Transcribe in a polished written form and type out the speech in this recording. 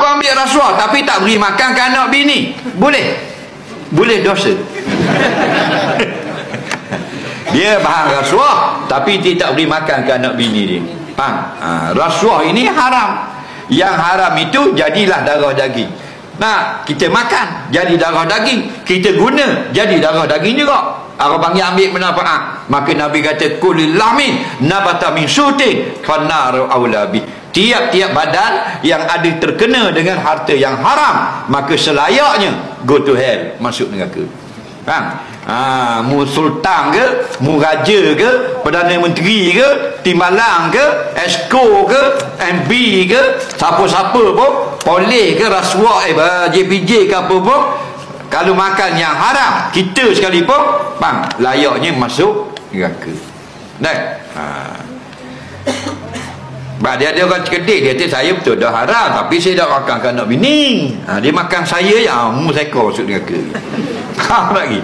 Abang ambil rasuah tapi tak beri makan ke anak bini, boleh? Boleh dosa. Dia faham rasuah tapi dia tak beri makan ke anak bini dia. Faham? Rasuah ini haram. Yang haram itu jadilah darah daging. Nah, kita makan jadi darah daging, kita guna jadi darah daging juga. Orang panggil ambil manfaat. Maka Nabi kata kulil lahmin nabata min sutin fannaru aulabi. Tiap-tiap badan yang ada terkena dengan harta yang haram, maka selayaknya go to hell, masuk neraka. Faham? Mu sultan ke, mu raja ke, perdana menteri ke, timbalang ke, esko ke, MB ke, siapa-siapa pun, polis ke, rasuah JPJ ke apa pun, kalau makan yang haram, kita sekalipun bang, layaknya masuk neraka. Dia ada orang cerdik, dia kata saya betul dah haram tapi saya dah makan ke anak bini. Dia makan saya je, mu saya kau masuk neraka. Faham lagi?